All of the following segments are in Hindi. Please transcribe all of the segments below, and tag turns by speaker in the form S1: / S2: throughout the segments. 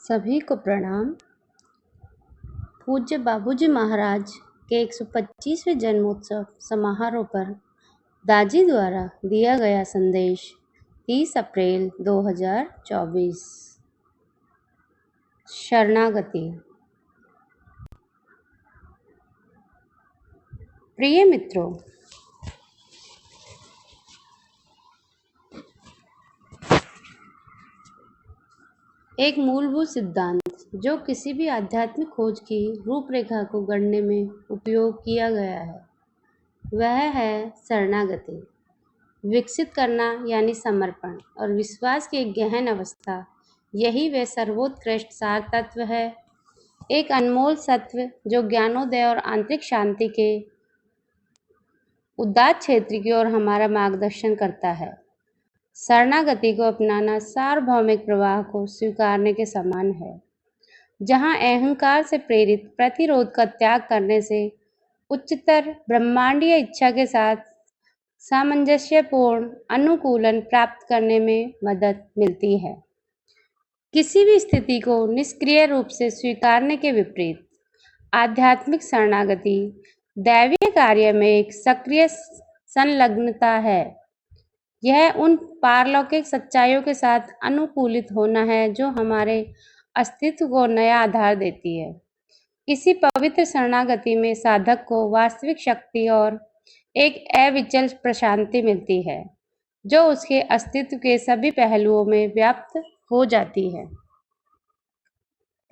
S1: सभी को प्रणाम। पूज्य बाबूजी महाराज के 125वें जन्मोत्सव समारोह पर दाजी द्वारा दिया गया संदेश 30 अप्रैल 2024। शरणागति। प्रिय मित्रों, एक मूलभूत सिद्धांत जो किसी भी आध्यात्मिक खोज की रूपरेखा को गढ़ने में उपयोग किया गया है वह है शरणागति। विकसित करना यानी समर्पण और विश्वास की एक गहन अवस्था, यही वह सर्वोत्कृष्ट सार तत्व है, एक अनमोल सत्व जो ज्ञानोदय और आंतरिक शांति के उदात्त क्षेत्र की ओर हमारा मार्गदर्शन करता है। शरणागति को अपनाना सार्वभौमिक प्रवाह को स्वीकारने के समान है, जहां अहंकार से प्रेरित प्रतिरोध का त्याग करने से उच्चतर ब्रह्मांडीय इच्छा के साथ सामंजस्यपूर्ण अनुकूलन प्राप्त करने में मदद मिलती है। किसी भी स्थिति को निष्क्रिय रूप से स्वीकारने के विपरीत आध्यात्मिक शरणागति दैवीय कार्य में एक सक्रिय संलग्नता है। यह उन पारलौकिक सच्चाइयों के साथ अनुकूलित होना है जो हमारे अस्तित्व को नया आधार देती है। इसी पवित्र शरणागति में साधक को वास्तविक शक्ति और एक अविचल प्रशांति मिलती है, जो उसके अस्तित्व के सभी पहलुओं में व्याप्त हो जाती है।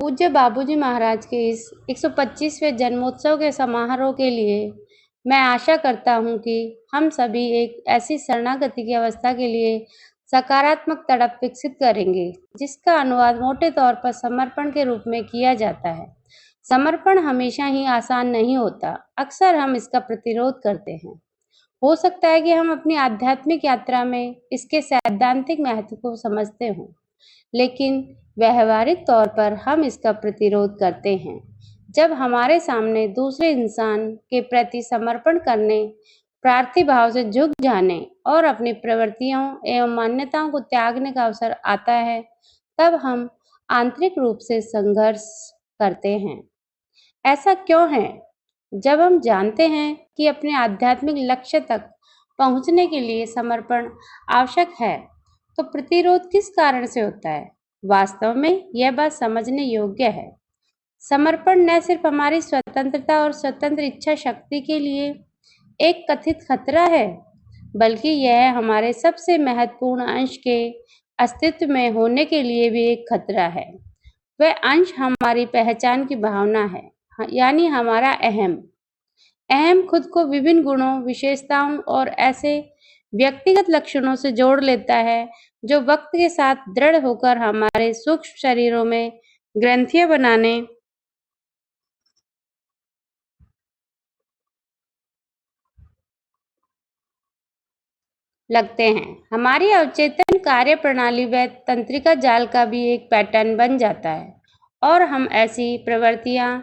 S1: पूज्य बाबूजी महाराज के इस 125वें जन्मोत्सव के समारोह के लिए मैं आशा करता हूं कि हम सभी एक ऐसी शरणागति की अवस्था के लिए सकारात्मक तड़प विकसित करेंगे, जिसका अनुवाद मोटे तौर पर समर्पण के रूप में किया जाता है। समर्पण हमेशा ही आसान नहीं होता, अक्सर हम इसका प्रतिरोध करते हैं। हो सकता है कि हम अपनी आध्यात्मिक यात्रा में इसके सैद्धांतिक महत्व को समझते हों, लेकिन व्यवहारिक तौर पर हम इसका प्रतिरोध करते हैं जब हमारे सामने दूसरे इंसान के प्रति समर्पण करने, प्रार्थी भाव से झुक जाने और अपनी प्रवृत्तियों एवं मान्यताओं को त्यागने का अवसर आता है। तब हम आंतरिक रूप से संघर्ष करते हैं। ऐसा क्यों है? जब हम जानते हैं कि अपने आध्यात्मिक लक्ष्य तक पहुंचने के लिए समर्पण आवश्यक है, तो प्रतिरोध किस कारण से होता है? वास्तव में यह बात समझने योग्य है। समर्पण न सिर्फ हमारी स्वतंत्रता और स्वतंत्र इच्छा शक्ति के लिए एक कथित खतरा है, बल्कि यह हमारे सबसे महत्वपूर्ण अंश के अस्तित्व में होने के लिए भी एक खतरा है। वह अंश हमारी पहचान की भावना है, यानी हमारा अहम खुद को विभिन्न गुणों, विशेषताओं और ऐसे व्यक्तिगत लक्षणों से जोड़ लेता है जो वक्त के साथ दृढ़ होकर हमारे सूक्ष्म शरीरों में ग्रंथियां बनाने लगते हैं। हमारी अवचेतन कार्य प्रणाली व तंत्रिका जाल का भी एक पैटर्न बन जाता है और हम ऐसी प्रवृत्तियां,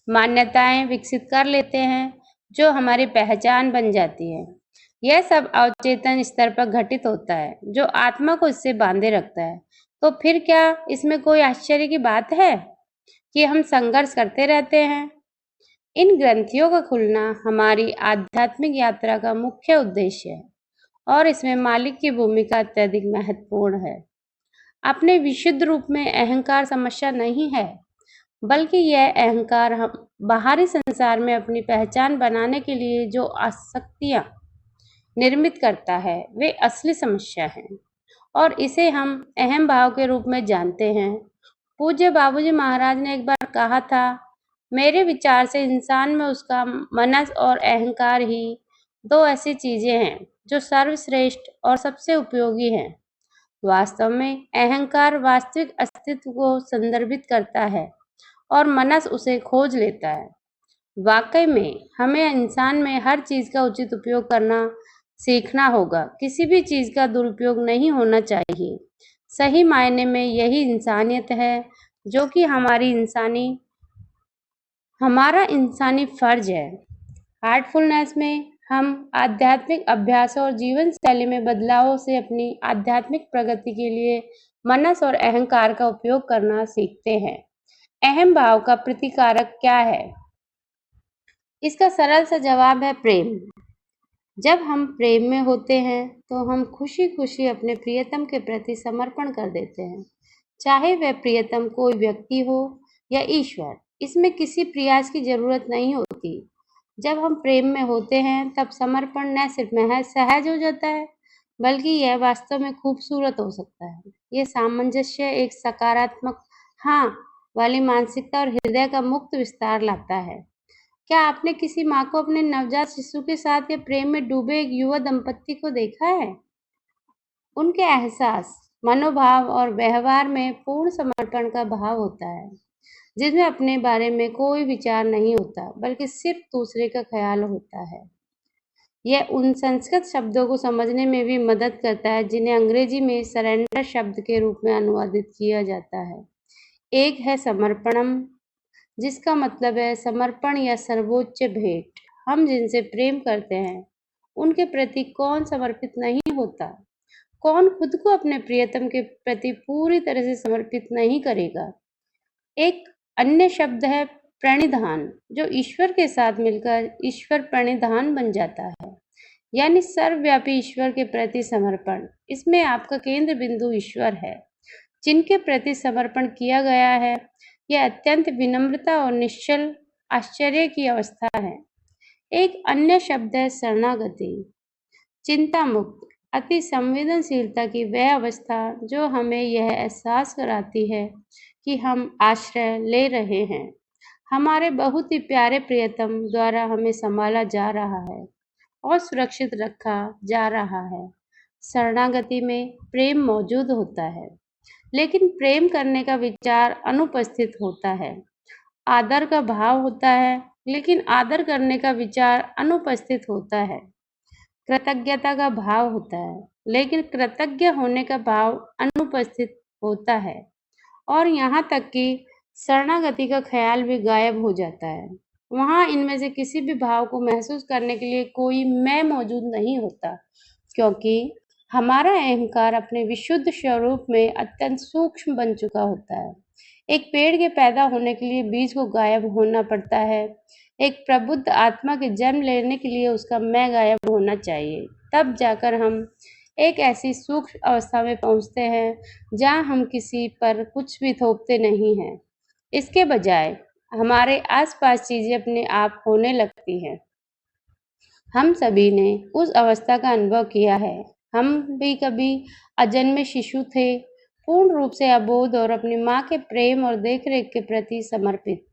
S1: मान्यताएं विकसित कर लेते हैं जो हमारी पहचान बन जाती है। यह सब अवचेतन स्तर पर घटित होता है, जो आत्मा को इससे बांधे रखता है। तो फिर क्या इसमें कोई आश्चर्य की बात है कि हम संघर्ष करते रहते हैं? इन ग्रंथियों का खुलना हमारी आध्यात्मिक यात्रा का मुख्य उद्देश्य है और इसमें मालिक की भूमिका अत्यधिक महत्वपूर्ण है। अपने विशुद्ध रूप में अहंकार समस्या नहीं है, बल्कि यह अहंकार हम बाहरी संसार में अपनी पहचान बनाने के लिए जो आसक्तियां निर्मित करता है, वे असली समस्या है और इसे हम अहम भाव के रूप में जानते हैं। पूज्य बाबूजी महाराज ने एक बार कहा था, मेरे विचार से इंसान में उसका मनस और अहंकार ही दो ऐसी चीजें हैं जो सर्वश्रेष्ठ और सबसे उपयोगी हैं। वास्तव में अहंकार वास्तविक अस्तित्व को संदर्भित करता है और मनस उसे खोज लेता है। वाकई में हमें इंसान में हर चीज का उचित उपयोग करना सीखना होगा। किसी भी चीज का दुरुपयोग नहीं होना चाहिए। सही मायने में यही इंसानियत है, जो कि हमारा इंसानी फर्ज है। हार्टफुलनेस में हम आध्यात्मिक अभ्यासों और जीवन शैली में बदलावों से अपनी आध्यात्मिक प्रगति के लिए मनस और अहंकार का उपयोग करना सीखते हैं। अहम भाव का प्रतिकारक क्या है? इसका सरल सा जवाब है प्रेम। जब हम प्रेम में होते हैं तो हम खुशी खुशी अपने प्रियतम के प्रति समर्पण कर देते हैं, चाहे वह प्रियतम कोई व्यक्ति हो या ईश्वर। इसमें किसी प्रयास की जरूरत नहीं होती। जब हम प्रेम में होते हैं तब समर्पण न सिर्फ महज सहज हो जाता है, बल्कि यह वास्तव में खूबसूरत हो सकता है। यह सामंजस्य एक सकारात्मक हाँ वाली मानसिकता और हृदय का मुक्त विस्तार लाता है। क्या आपने किसी माँ को अपने नवजात शिशु के साथ या प्रेम में डूबे एक युवा दंपत्ति को देखा है? उनके एहसास, मनोभाव और व्यवहार में पूर्ण समर्पण का भाव होता है, जिसमें अपने बारे में कोई विचार नहीं होता, बल्कि सिर्फ दूसरे का ख्याल होता है। यह उन संस्कृत शब्दों को समझने में भी मदद करता है जिन्हें अंग्रेजी में सरेंडर शब्द के रूप में अनुवादित किया जाता है। एक है समर्पणम, जिसका मतलब है समर्पण या सर्वोच्च भेंट। हम जिनसे प्रेम करते हैं उनके प्रति कौन समर्पित नहीं होता? कौन खुद को अपने प्रियतम के प्रति पूरी तरह से समर्पित नहीं करेगा? एक अन्य शब्द है प्रणिधान, जो ईश्वर के साथ मिलकर ईश्वर प्रणिधान बन जाता है, यानी सर्वव्यापी ईश्वर के प्रति समर्पण। इसमें आपका केंद्र बिंदु ईश्वर है, जिनके प्रति समर्पण किया गया है। यह अत्यंत विनम्रता और निश्चल आश्चर्य की अवस्था है। एक अन्य शब्द है शरणागति, चिंता मुक्त, अति संवेदनशीलता की वह अवस्था जो हमें यह एहसास कराती है कि हम आश्रय ले रहे हैं, हमारे बहुत ही प्यारे प्रियतम द्वारा हमें संभाला जा रहा है और सुरक्षित रखा जा रहा है। शरणागति में प्रेम मौजूद होता है, लेकिन प्रेम करने का विचार अनुपस्थित होता है। आदर का भाव होता है, लेकिन आदर करने का विचार अनुपस्थित होता है। कृतज्ञता का भाव होता है, लेकिन कृतज्ञ होने का भाव अनुपस्थित होता है। और यहाँ तक कि शरणागति का ख्याल भी गायब हो जाता है। वहाँ इनमें से किसी भी भाव को महसूस करने के लिए कोई मैं मौजूद नहीं होता, क्योंकि हमारा अहंकार अपने विशुद्ध स्वरूप में अत्यंत सूक्ष्म बन चुका होता है। एक पेड़ के पैदा होने के लिए बीज को गायब होना पड़ता है। एक प्रबुद्ध आत्मा के जन्म लेने के लिए उसका मैं गायब होना चाहिए। तब जाकर हम एक ऐसी सूक्ष्म अवस्था में पहुंचते हैं जहां हम किसी पर कुछ भी थोपते नहीं हैं। इसके बजाय हमारे आसपास चीजें अपने आप होने लगती हैं। हम सभी ने उस अवस्था का अनुभव किया है। हम भी कभी अजन्मे शिशु थे, पूर्ण रूप से अबोध और अपनी माँ के प्रेम और देखरेख के प्रति समर्पित।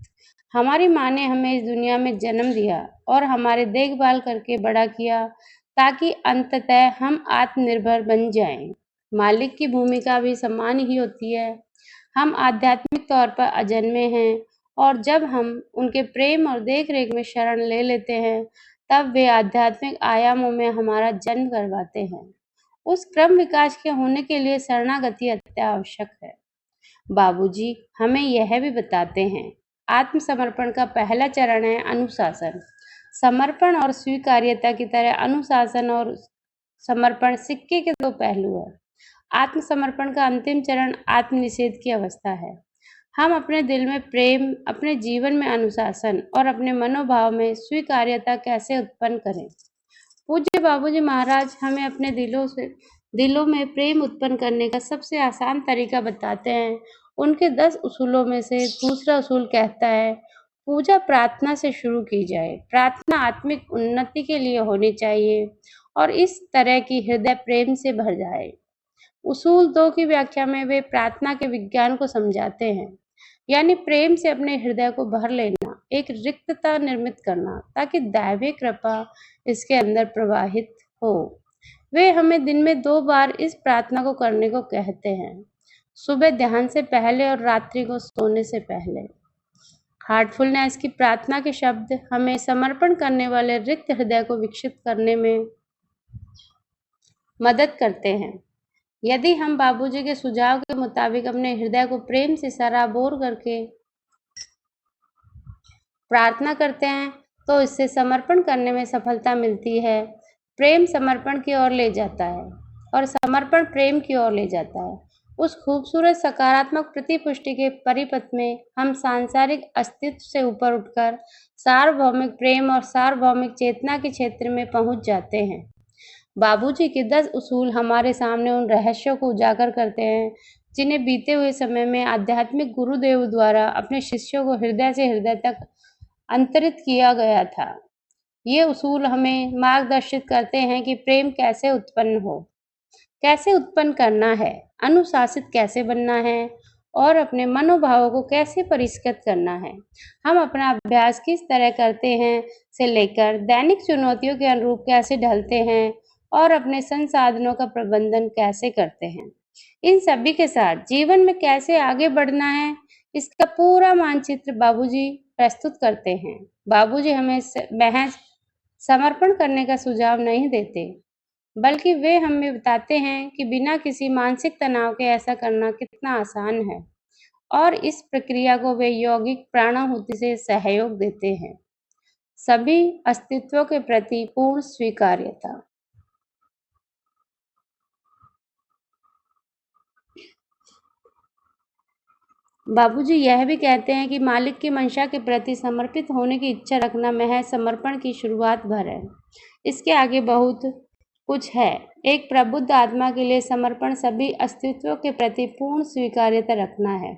S1: हमारी माँ ने हमें इस दुनिया में जन्म दिया और हमारे देखभाल करके बड़ा किया, ताकि अंततः हम आत्मनिर्भर बन जाएं। मालिक की भूमिका भी समान ही होती है। हम आध्यात्मिक तौर पर अजन्मे हैं, और जब हम उनके प्रेम और देखरेख में शरण ले लेते हैं, तब वे आध्यात्मिक आयामों में हमारा जन्म करवाते हैं। उस क्रम विकास के होने के लिए शरणागति अत्यावश्यक है। बाबूजी हमें यह भी बताते हैं, आत्मसमर्पण का पहला चरण है अनुशासन। समर्पण और स्वीकार्यता की तरह अनुशासन और समर्पण सिक्के के दो पहलू हैं। आत्मसमर्पण का अंतिम चरण आत्मनिषेध की अवस्था है। हम अपने दिल में प्रेम, अपने जीवन में अनुशासन और अपने मनोभाव में स्वीकार्यता कैसे उत्पन्न करें? पूज्य बाबूजी महाराज हमें अपने दिलों में प्रेम उत्पन्न करने का सबसे आसान तरीका बताते हैं। उनके 10 उसूलों में से दूसरा उसूल कहता है, पूजा प्रार्थना से शुरू की जाए। प्रार्थना आत्मिक उन्नति के लिए होनी चाहिए और इस तरह की हृदय प्रेम से भर जाए। उसूल 2 की व्याख्या में वे प्रार्थना के विज्ञान को समझाते हैं, यानी प्रेम से अपने हृदय को भर लेना, एक रिक्तता निर्मित करना, ताकि दैवीय कृपा इसके अंदर प्रवाहित हो। वे हमें दिन में 2 बार इस प्रार्थना को करने को कहते हैं, सुबह ध्यान से पहले और रात्रि को सोने से पहले। हार्टफुलनेस की प्रार्थना के शब्द हमें समर्पण करने वाले रिक्त हृदय को विकसित करने में मदद करते हैं। यदि हम बाबूजी के सुझाव के मुताबिक अपने हृदय को प्रेम से सराबोर करके प्रार्थना करते हैं, तो इससे समर्पण करने में सफलता मिलती है। प्रेम समर्पण की ओर ले जाता है और समर्पण प्रेम की ओर ले जाता है। उस खूबसूरत सकारात्मक प्रतिपुष्टि के परिपथ में हम सांसारिक अस्तित्व से ऊपर उठकर सार्वभौमिक प्रेम और सार्वभौमिक चेतना के क्षेत्र में पहुंच जाते हैं। बाबूजी के 10 उसूल हमारे सामने उन रहस्यों को उजागर करते हैं जिन्हें बीते हुए समय में आध्यात्मिक गुरुदेव द्वारा अपने शिष्यों को हृदय से हृदय तक अंतरित किया गया था। ये उसूल हमें मार्गदर्शित करते हैं कि प्रेम कैसे उत्पन्न हो, कैसे उत्पन्न करना है, अनुशासित कैसे बनना है और अपने मनोभावों को कैसे परिष्कृत करना है। हम अपना अभ्यास किस तरह करते हैं से लेकर दैनिक चुनौतियों के अनुरूप कैसे ढलते हैं और अपने संसाधनों का प्रबंधन कैसे करते हैं। इन सभी के साथ जीवन में कैसे आगे बढ़ना है, इसका पूरा मानचित्र बाबूजी प्रस्तुत करते हैं। बाबूजी हमें महज समर्पण करने का सुझाव नहीं देते, बल्कि वे हमें बताते हैं कि बिना किसी मानसिक तनाव के ऐसा करना कितना आसान है और इस प्रक्रिया को वे यौगिक प्राणाहुति से सहयोग देते हैं। सभी अस्तित्वों के प्रति पूर्ण स्वीकार्यता। बाबूजी यह भी कहते हैं कि मालिक की मंशा के प्रति समर्पित होने की इच्छा रखना महज समर्पण की शुरुआत भर है। इसके आगे बहुत कुछ है। एक प्रबुद्ध आत्मा के लिए समर्पण सभी अस्तित्वों के प्रति पूर्ण स्वीकार्यता रखना है।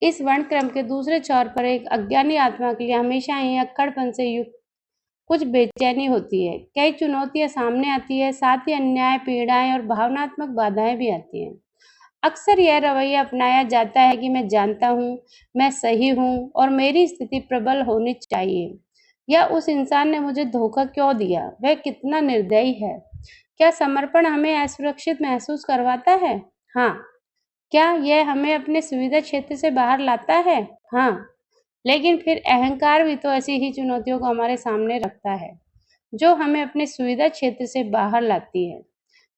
S1: इस वर्णक्रम के दूसरे छोर पर एक अज्ञानी आत्मा के लिए हमेशा ही अक्कड़पन से युक्त कुछ बेचैनी होती है। कई चुनौतियां सामने आती है, साथ ही अन्याय, पीड़ाएं और भावनात्मक बाधाएं भी आती हैं। अक्सर यह रवैया अपनाया जाता है कि मैं जानता हूँ, मैं सही हूँ और मेरी स्थिति प्रबल होनी चाहिए, या उस इंसान ने मुझे धोखा क्यों दिया, वह कितना निर्दयी है। क्या समर्पण हमें असुरक्षित महसूस करवाता है? हाँ। क्या यह हमें अपने सुविधा क्षेत्र से बाहर लाता है? हाँ। लेकिन फिर अहंकार भी तो ऐसी ही चुनौतियों को हमारे सामने रखता है, जो हमें अपने सुविधा क्षेत्र से बाहर लाती है।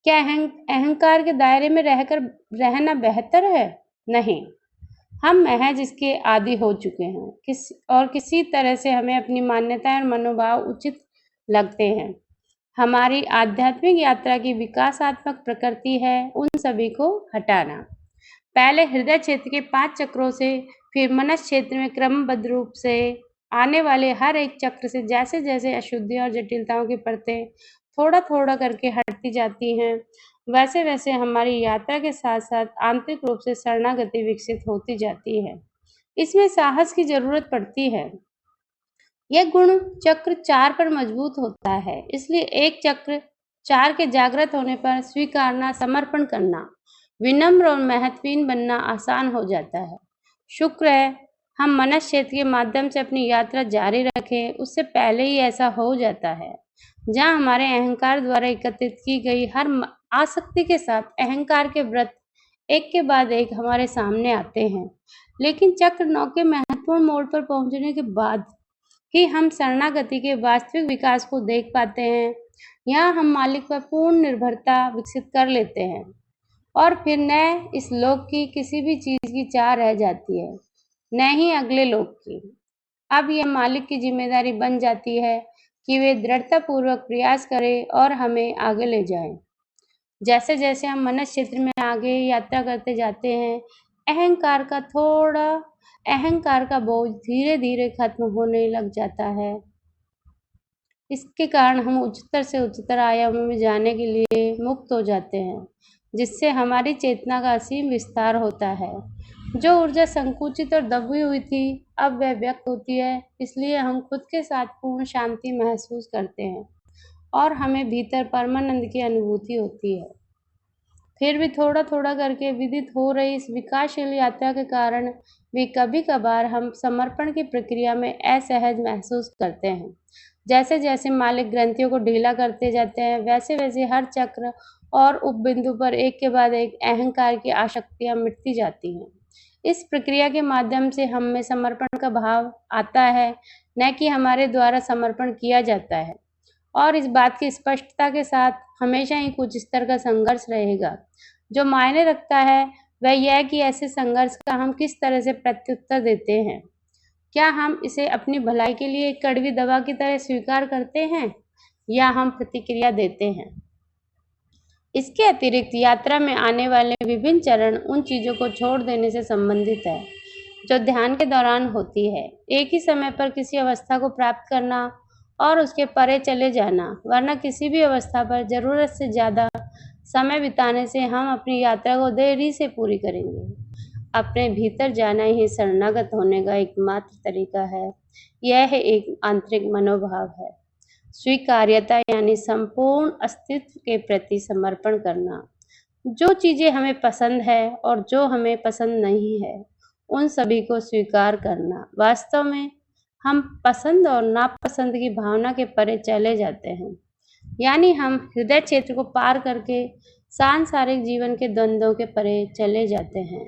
S1: क्या अहंकार के दायरे में रहकर रहना बेहतर है? नहीं, हम महज इसके आदी हो चुके हैं। किसी तरह से हमें अपनी मान्यताएं और मनोभाव उचित लगते हैं। हमारी आध्यात्मिक यात्रा की विकासात्मक प्रकृति है उन सभी को हटाना। पहले हृदय क्षेत्र के 5 चक्रों से, फिर मनस क्षेत्र में क्रमबद्ध रूप से आने वाले हर एक चक्र से जैसे जैसे अशुद्धि और जटिलताओं की परतें थोड़ा थोड़ा करके हटती जाती हैं, वैसे वैसे हमारी यात्रा के साथ साथ आंतरिक रूप से शरणागति विकसित होती जाती है। इसमें साहस की जरूरत पड़ती है। यह गुण चक्र 4 पर मजबूत होता है, इसलिए एक चक्र 4 के जागृत होने पर स्वीकारना, समर्पण करना, विनम्र और महत्वहीन बनना आसान हो जाता है। शुक्र है हम मनस क्षेत्र के माध्यम से अपनी यात्रा जारी रखें, उससे पहले ही ऐसा हो जाता है, जहाँ हमारे अहंकार द्वारा एकत्रित की गई हर आसक्ति के साथ अहंकार के व्रत एक के बाद एक हमारे सामने आते हैं। लेकिन चक्र 9 के महत्वपूर्ण मोड़ पर पहुंचने के बाद ही हम शरणागति के वास्तविक विकास को देख पाते हैं। यहाँ हम मालिक पर पूर्ण निर्भरता विकसित कर लेते हैं और फिर न इस लोक की किसी भी चीज की चाह रह जाती है, न ही अगले लोक की। अब यह मालिक की जिम्मेदारी बन जाती है कि वे दृढ़तापूर्वक प्रयास करें और हमें आगे ले जाएं। जैसे जैसे हम मनस क्षेत्र में आगे यात्रा करते जाते हैं, अहंकार का बोझ धीरे धीरे खत्म होने लग जाता है। इसके कारण हम उच्चतर से उच्चतर आयामों में जाने के लिए मुक्त हो जाते हैं, जिससे हमारी चेतना का असीम विस्तार होता है। जो ऊर्जा संकुचित और दबी हुई थी, अब वह व्यक्त होती है। इसलिए हम खुद के साथ पूर्ण शांति महसूस करते हैं और हमें भीतर परमानंद की अनुभूति होती है। फिर भी थोड़ा थोड़ा करके विदित हो रही इस विकासशील यात्रा के कारण भी कभी कभार हम समर्पण की प्रक्रिया में असहज महसूस करते हैं। जैसे जैसे मालिक ग्रंथियों को ढीला करते जाते हैं, वैसे वैसे हर चक्र और उपबिंदु पर एक के बाद एक अहंकार की आसक्तियां मिटती जाती हैं। इस प्रक्रिया के माध्यम से हम में समर्पण का भाव आता है, न कि हमारे द्वारा समर्पण किया जाता है। और इस बात की स्पष्टता के साथ हमेशा ही कुछ स्तर का संघर्ष रहेगा। जो मायने रखता है वह यह कि ऐसे संघर्ष का हम किस तरह से प्रत्युत्तर देते हैं। क्या हम इसे अपनी भलाई के लिए एक कड़वी दवा की तरह स्वीकार करते हैं या हम प्रतिक्रिया देते हैं? इसके अतिरिक्त यात्रा में आने वाले विभिन्न चरण उन चीज़ों को छोड़ देने से संबंधित है जो ध्यान के दौरान होती है। एक ही समय पर किसी अवस्था को प्राप्त करना और उसके परे चले जाना, वरना किसी भी अवस्था पर ज़रूरत से ज़्यादा समय बिताने से हम अपनी यात्रा को देरी से पूरी करेंगे। अपने भीतर जाना ही शरणागत होने का एकमात्र तरीका है। यह एक आंतरिक मनोभाव है। स्वीकार्यता यानी संपूर्ण अस्तित्व के प्रति समर्पण करना। जो चीज़ें हमें पसंद है और जो हमें पसंद नहीं है, उन सभी को स्वीकार करना। वास्तव में हम पसंद और नापसंद की भावना के परे चले जाते हैं, यानी हम हृदय क्षेत्र को पार करके सांसारिक जीवन के द्वंद्वों के परे चले जाते हैं।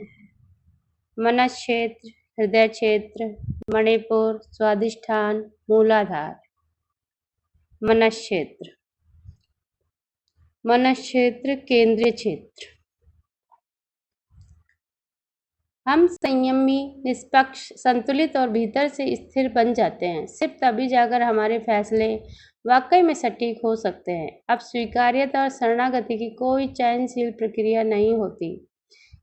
S1: मनस क्षेत्र, हृदय क्षेत्र, मणिपुर, स्वादिष्ठान, मूलाधार। मनस क्षेत्र, मनस क्षेत्र, केंद्रीय क्षेत्र। हम संयमी, निष्पक्ष, संतुलित और भीतर से स्थिर बन जाते हैं। सिर्फ तभी जाकर हमारे फैसले वाकई में सटीक हो सकते हैं। अब स्वीकार्यता और शरणागति की कोई चयनशील प्रक्रिया नहीं होती।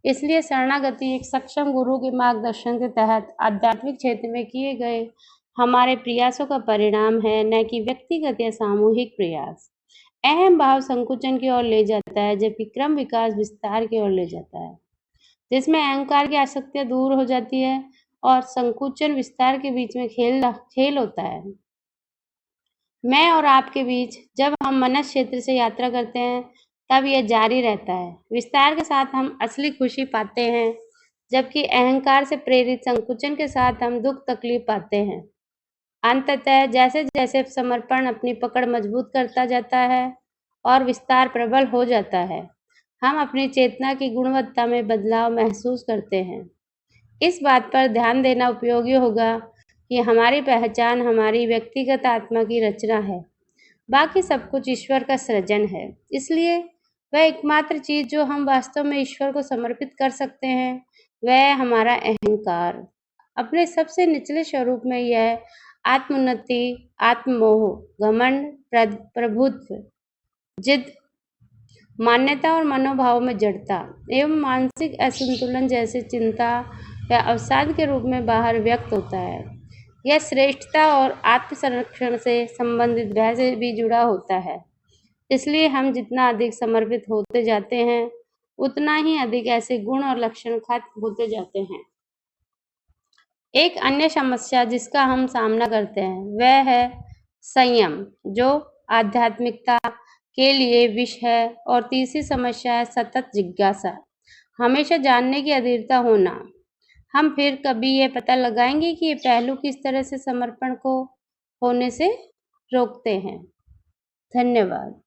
S1: इसलिए शरणागति एक सक्षम गुरु के मार्गदर्शन के तहत आध्यात्मिक क्षेत्र में किए गए हमारे प्रयासों का परिणाम है, न कि व्यक्तिगत या सामूहिक प्रयास। अहम भाव संकुचन की ओर ले जाता है, जबकि क्रम विकास विस्तार की ओर ले जाता है, जिसमें अहंकार की आसक्तियां दूर हो जाती है और संकुचन विस्तार के बीच में खेल होता है। मैं और आपके बीच जब हम मनस क्षेत्र से यात्रा करते हैं, तब यह जारी रहता है। विस्तार के साथ हम असली खुशी पाते हैं, जबकि अहंकार से प्रेरित संकुचन के साथ हम दुख तकलीफ पाते हैं। अंततः जैसे जैसे समर्पण अपनी पकड़ मजबूत करता जाता है और विस्तार प्रबल हो जाता है, हम अपनी चेतना की गुणवत्ता में बदलाव महसूस करते हैं। इस बात पर ध्यान देना उपयोगी होगा कि हमारी पहचान हमारी व्यक्तिगत आत्मा की रचना है, बाकी सब कुछ ईश्वर का सृजन है। इसलिए वह एकमात्र चीज़ जो हम वास्तव में ईश्वर को समर्पित कर सकते हैं, वह है हमारा अहंकार। अपने सबसे निचले स्वरूप में यह आत्मोन्नति, आत्ममोह, घमंड, प्रभुत्व, जिद, मान्यता और मनोभाव में जड़ता एवं मानसिक असंतुलन जैसे चिंता या अवसाद के रूप में बाहर व्यक्त होता है। यह श्रेष्ठता और आत्मसंरक्षण से संबंधित भय से भी जुड़ा होता है। इसलिए हम जितना अधिक समर्पित होते जाते हैं, उतना ही अधिक ऐसे गुण और लक्षण खत्म होते जाते हैं। एक अन्य समस्या जिसका हम सामना करते हैं, वह है संयम, जो आध्यात्मिकता के लिए विष है। और तीसरी समस्या है सतत जिज्ञासा, हमेशा जानने की अधीरता होना। हम फिर कभी ये पता लगाएंगे कि ये पहलू किस तरह से समर्पण को होने से रोकते हैं। धन्यवाद।